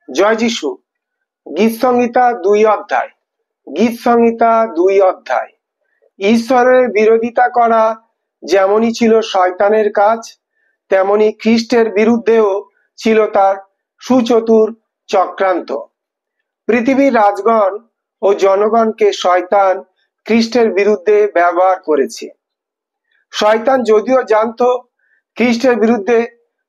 জয় যিশু। গীত সংহিতা 2 অধ্যায়। গীত সংহিতা 2 অধ্যায়। ঈশ্বরের বিরোধিতা করা যেমনই ছিল শয়তানের কাজ, তেমনি খ্রিস্টের বিরুদ্ধেও ছিল তার সুচতুর চক্রান্ত। পৃথিবীর রাজগণ ও জনগণকে শয়তান খ্রিস্টের বিরুদ্ধে ব্যবহার করেছে। শয়তান যদিও জানতো খ্রিস্টের বিরুদ্ধে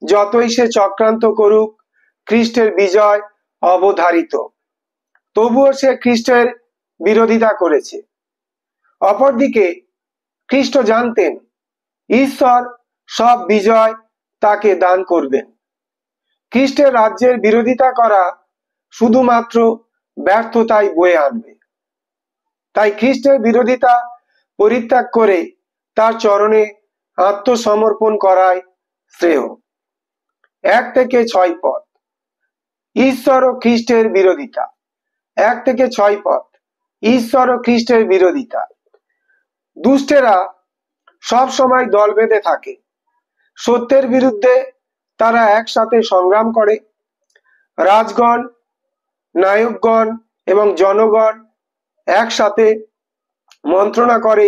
যতই সে চক্রান্ত করুক খ্রিস্টের বিজয় অবধারিত, তবুও সে খ্রিস্টের বিরোধিতা করেছে। অপরদিকে খ্রিস্ট জানতেন ঈশ্বর সব বিজয় তাকে দান করবেন। খ্রিস্টের রাজ্যের বিরোধিতা করা শুধুমাত্র ব্যর্থতায় বয়ে আনবে। তাই খ্রিস্টের বিরোধিতা পরিত্যাগ করে তার চরণে আত্মসমর্পণ করাই শ্রেয়। 1 থেকে 6 পদ। ঈশ্বর ও খ্রিস্টের বিরোধিতা। 1 থেকে 6 পদ। ঈশ্বর ও খ্রিস্টের বিরোধিতা। দুষ্টেরা সব সময় দল বেঁধে থাকে। সত্যের বিরুদ্ধে তারা একসাথে সংগ্রাম করে। রাজগণ, নায়কগণ এবং জনগণ একসাথে মন্ত্রণা করে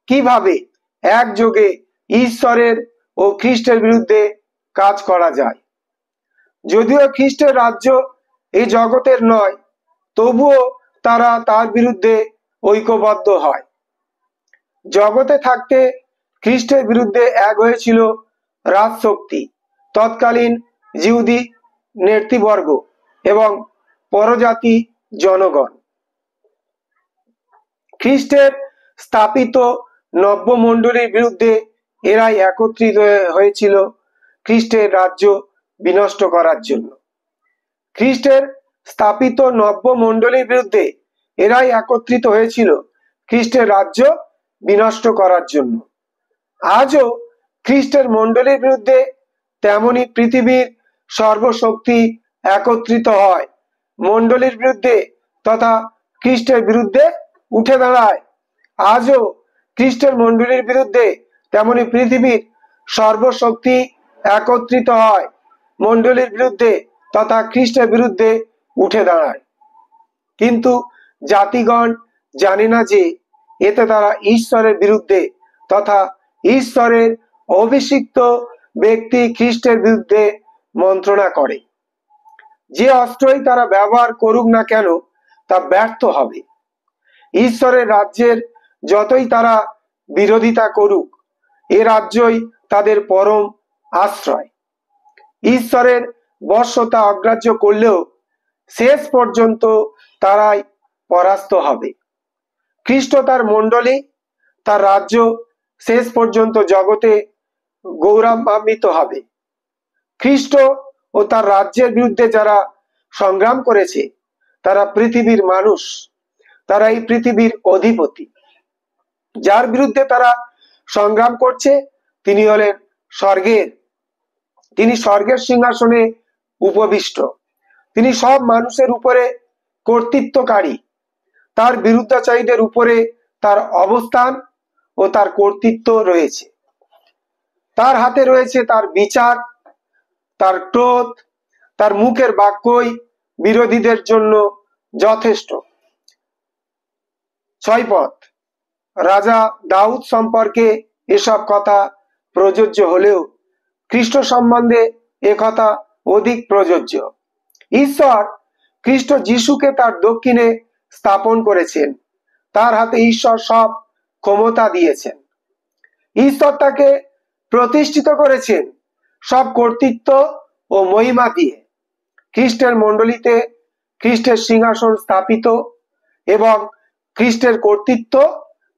কিভাবে একযোগে ঈশ্বরের ও খ্রিস্টের বিরুদ্ধে কাজ করা যায়। যদিও খ্রিস্টের রাজ্য এই জগতের নয়, তবুও তারা তার বিরুদ্ধে ঐক্যবদ্ধ হয়। জগতে থাকতে খ্রিস্টের বিরুদ্ধে এক হয়েছিল রাজশক্তি, তৎকালীন জিহুদি নেতৃবর্গ এবং পরজাতি জনগণ। খ্রিস্টের স্থাপিত নব্যমণ্ডলীর বিরুদ্ধে এরাই একত্রিত হয়েছিল খ্রিস্টের রাজ্য বিনষ্ট করার জন্য। খ্রিস্টের স্থাপিত নব্যমণ্ডলীর বিরুদ্ধে এরাই একত্রিত হয়েছিল খ্রিস্টের রাজ্য বিনষ্ট করার জন্য। আজও খ্রিস্টের মণ্ডলীর বিরুদ্ধে তেমনি পৃথিবীর সর্বশক্তি একত্রিত হয় মণ্ডলীর বিরুদ্ধে তথা খ্রিস্টের বিরুদ্ধে উঠে দাঁড়ায়। আজও খ্রিস্টের মণ্ডলীর বিরুদ্ধে তেমনি পৃথিবীর সর্বশক্তি একত্রিত হয় মণ্ডলীর বিরুদ্ধে তথা খ্রিস্টের বিরুদ্ধে উঠে দাঁড়ায়। কিন্তু জাতিগণ জানে না যে এতে তারা ঈশ্বরের বিরুদ্ধে তথা ঈশ্বরের অভিষিক্ত ব্যক্তি খ্রিস্টের বিরুদ্ধে মন্ত্রণা করে। যে অস্ত্রই তারা ব্যবহার করুক না কেন তা ব্যর্থ হবে। ঈশ্বরের রাজ্যের যতই তারা বিরোধিতা করুক, এ রাজ্যই তাদের পরম আশ্রয়। ঈশ্বরের বর্ষতা অগ্রাহ্য করলেও শেষ পর্যন্ত তারাই পরাস্ত হবে। খ্রিস্ট তার মণ্ডলী, তার রাজ্য শেষ পর্যন্ত জগতে গৌরবান্বিত হবে। খ্রিস্ট ও তার রাজ্যের বিরুদ্ধে যারা সংগ্রাম করেছে তারা পৃথিবীর মানুষ, তারা এই পৃথিবীর অধিপতি। যার বিরুদ্ধে তারা সংগ্রাম করছে তিনি হলেন স্বর্গের, তিনি স্বর্গের সিংহাসনে উপবিষ্ট, তিনি সব মানুষের উপরে কর্তৃত্বকারী। তার বিরুদ্ধাচারীদের উপরে তার অবস্থান ও তার কর্তৃত্ব রয়েছে। তার হাতে রয়েছে তার বিচার, তার ক্রোধ, তার মুখের বাক্যই বিরোধীদের জন্য যথেষ্ট। 6 পদ। রাজা দাউদ সম্পর্কে এসব কথা প্রযোজ্য হলেও খ্রিস্ট সম্বন্ধে এ কথা অধিক প্রযোজ্য। ঈশ্বর খ্রিস্ট যিশুকে তার দক্ষিণে স্থাপন করেছেন। তার হাতে ঈশ্বর সব ক্ষমতা দিয়েছেন। ঈশ্বর তাকে প্রতিষ্ঠিত করেছেন সব কর্তৃত্ব ও মহিমা দিয়ে। খ্রিস্টের মণ্ডলীতে খ্রিস্টের সিংহাসন স্থাপিত এবং খ্রিস্টের কর্তৃত্ব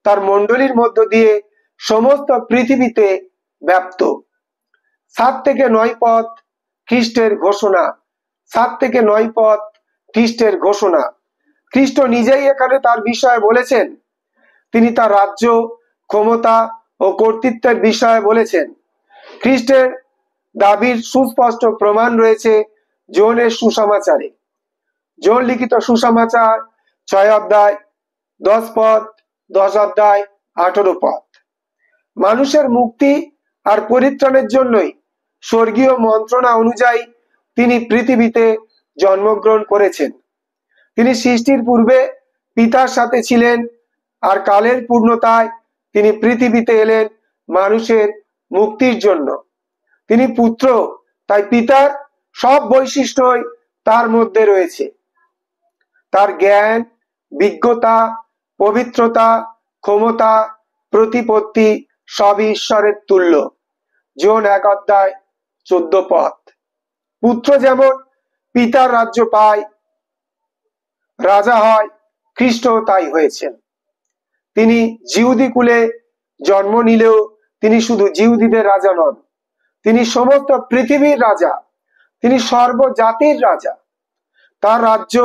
তার মণ্ডলীর মধ্য দিয়ে সমস্ত পৃথিবীতে ব্যাপ্ত। 7 থেকে 9 পদ খ্রিস্টের ঘোষণা। 7 থেকে 9 পদ খ্রিস্টের ঘোষণা। খ্রিস্ট নিজেই এখানে তার বিষয়ে বলেছেন। তিনি তার রাজ্য, ক্ষমতা ও কর্তৃত্বের বিষয়ে বলেছেন। খ্রিস্টের দাবির সুস্পষ্ট প্রমাণ রয়েছে যোহনের সুসমাচারে। যোহন লিখিত সুসমাচার 6 অধ্যায় 10 পদ, 10 অধ্যায় 18 পদ। মানুষের মুক্তি আর পরিত্রাণের জন্যই স্বর্গীয় মন্ত্রণা অনুযায়ী তিনি পৃথিবীতে জন্মগ্রহণ করেছেন। তিনি সৃষ্টির পূর্বে পিতার সাথে ছিলেন, আর কালের পূর্ণতায় তিনি পৃথিবীতে এলেন মানুষের মুক্তির জন্য। তিনি পুত্র, তাই পিতার সব বৈশিষ্ট্যই তার মধ্যে রয়েছে। তার জ্ঞান, বিজ্ঞতা, পবিত্রতা, ক্ষমতা, প্রতিপত্তি সবই ঈশ্বরের তুল্য। জন 1:14। পুত্র যেমন পিতার রাজ্য পায়, রাজা হয়, খ্রিস্ট তাই হয়েছেন। তিনি জিহুদি কুলে জন্ম নিলেও তিনি শুধু জিহুদিদের রাজা নন, তিনি সমস্ত পৃথিবীর রাজা, তিনি সর্বজাতির রাজা। তার রাজ্য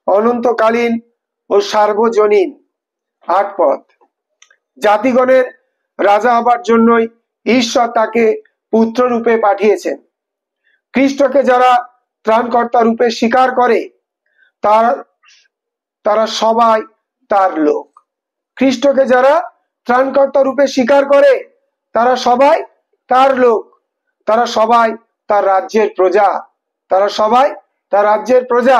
অনন্তকালীন ও সার্বজনীন। 8 পদ। জাতিগণের রাজা হবার জন্যই ঈশ্বর তাকে পুত্র রূপে পাঠিয়েছেন। খ্রিস্টকে যারা ত্রাণকর্তা রূপে স্বীকার করে তারা সবাই তার লোক। খ্রিস্টকে যারা ত্রাণকর্তা রূপে স্বীকার করে তারা সবাই তার লোক, তারা সবাই তার রাজ্যের প্রজা, তারা সবাই তার রাজ্যের প্রজা।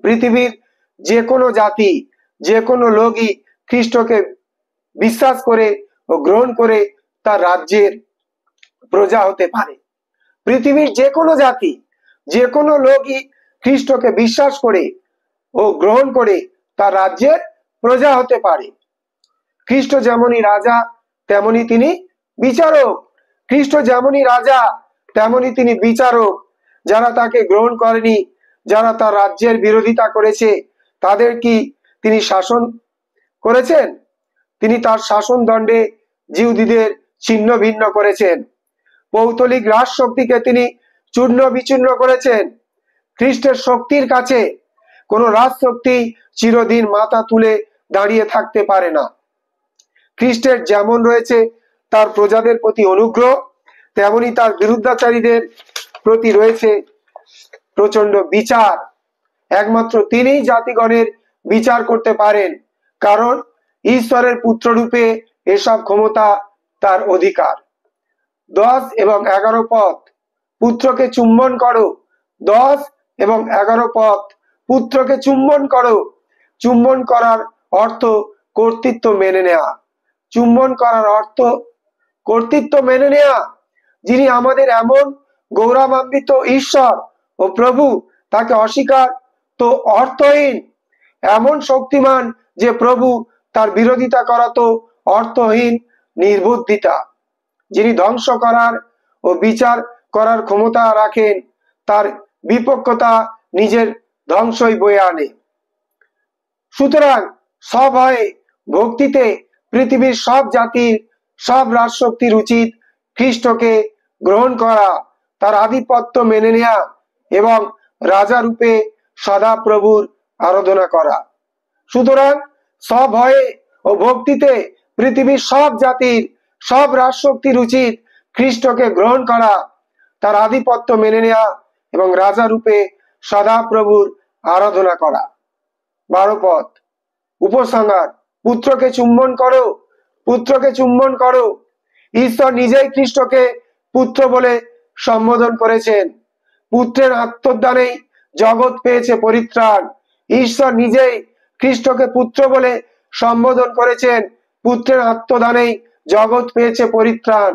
পৃথিবীর যে কোনো জাতি, যে কোনো লোকই খ্রিস্টকে বিশ্বাস করে ও গ্রহণ করে তার রাজ্যের প্রজা হতে পারে। পৃথিবীর যে কোনো জাতি, যে কোনো লোকই খ্রিস্টকে বিশ্বাস করে ও গ্রহণ করে তার রাজ্যের প্রজা হতে পারে। খ্রিস্ট যেমনই রাজা তেমনি তিনি বিচারক। খ্রিস্ট যেমনই রাজা তেমনি তিনি বিচারক। যারা তাকে গ্রহণ করেনি, যারা তার রাজ্যের বিরোধিতা করেছে, তাদের কি তিনি শাসন করেছেন? তিনি তার শাসন দণ্ডে জিহুদীদের ছিন্ন ভিন্ন করেছেন। পৌত্তলিক রাজ শক্তিকে তিনি চূর্ণ বিচূর্ণ করেছেন। খ্রিস্টের শক্তির কাছে কোন রাজ শক্তি চিরদিন মাথা তুলে দাঁড়িয়ে থাকতে পারে না। খ্রিস্টের যেমন রয়েছে তার প্রজাদের প্রতি অনুগ্রহ, তেমনি তার বিরুদ্ধাচারীদের প্রতি রয়েছে প্রচন্ড বিচার। একমাত্র তিনিই জাতিগণের বিচার করতে পারেন, কারণ ঈশ্বরের পুত্ররূপে এসব ক্ষমতা তার অধিকার। 10 এবং 11 পদ। পুত্রকে চুম্বন করো। 10 এবং 11 পদ। পুত্রকে চুম্বন করো। চুম্বন করার অর্থ কর্তৃত্ব মেনে নেওয়া। চুম্বন করার অর্থ কর্তৃত্ব মেনে নেওয়া। যিনি আমাদের এমন গৌরবান্বিত ঈশ্বর ও প্রভু, তাকে অস্বীকার তো অর্থহীন। এমন শক্তিমান যে প্রভু, তার বিরোধিতা করা তো অর্থহীন নির্বুদ্ধিতা। যিনি ধ্বংস করার ও বিচার করার ক্ষমতা রাখেন, তার বিপক্ষতা নিজের ধ্বংসই বয়ে আনে। সুতরাং সভয়ে ভক্তিতে পৃথিবীর সব জাতির, সব রাজশক্তির উচিত খ্রিস্টকে গ্রহণ করা, তার আধিপত্য মেনে নেওয়া এবং রাজা রূপে সদাপ্রভুর আরাধনা করা। সুতরাং সভয়ে ও ভক্তিতে পৃথিবীর সব জাতির, সব রাজশক্তির উচিত খ্রিস্টকে গ্রহণ করা, তার আধিপত্য মেনে নেওয়া এবং রাজা রূপে সদাপ্রভুর আরাধনা করা। 12 পদ। উপসংহার। পুত্রকে চুম্বন করো। পুত্রকে চুম্বন করো। ঈশ্বর নিজেই খ্রিস্টকে পুত্র বলে সম্বোধন করেছেন। পুত্রের আত্মদানেই জগৎ পেয়েছে পরিত্রাণ। ঈশ্বর নিজেই খ্রিস্টকে পুত্র বলে সম্বোধন করেছেন। পুত্রের আত্মদানেই জগৎ পেয়েছে পরিত্রাণ।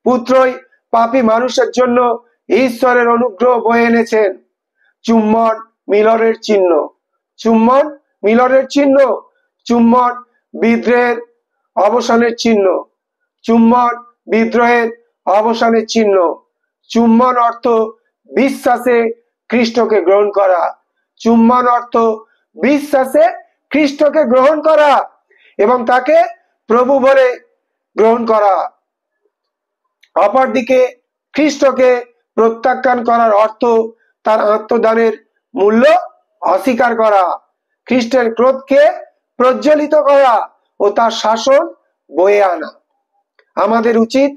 পুত্রই পাপী মানুষের জন্য ঈশ্বরের অনুগ্রহ বয়ে এনেছেন। চুম্বন মিলনের চিহ্ন। চুম্বন মিলনের চিহ্ন। চুম্বন বিদ্রোহের অবসানের চিহ্ন। চুম্বন বিদ্রোহের অবসানের চিহ্ন। চুম্বন অর্থ বিশ্বাসে খ্রিস্টকে গ্রহণ করা। চুম্বন অর্থ বিশ্বাসে খ্রিস্টকে গ্রহণ করা এবং তাকে প্রভু বলে গ্রহণ করা। অপরদিকে খ্রিস্টকে প্রত্যাখ্যান করার অর্থ তার আত্মদানের মূল্য অস্বীকার করা, খ্রিস্টের ক্রোধকে প্রজ্বলিত করা ও তার শাসন বয়ে আনা। আমাদের উচিত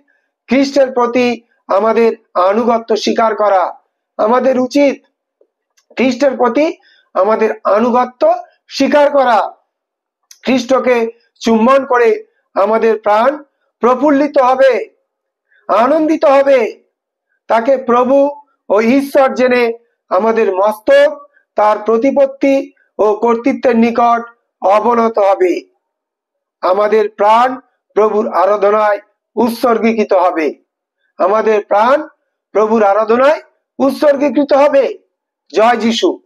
খ্রিস্টের প্রতি আমাদের আনুগত্য স্বীকার করা। আমাদের উচিত খ্রিস্টের প্রতি আমাদের আনুগত্য স্বীকার করা। খ্রিস্টকে চুম্বন করে আমাদের প্রাণ প্রফুল্লিত হবে, আনন্দিত হবে। তাকে প্রভু ও ঈশ্বর জেনে আমাদের মস্তক তার প্রতিপত্তি ও কর্তৃত্বের নিকট অবনত হবে। আমাদের প্রাণ প্রভুর আরাধনায় উৎসর্গীকৃত হবে। আমাদের প্রাণ প্রভুর আরাধনায় উৎসর্গীকৃত হবে। জয় যিশু।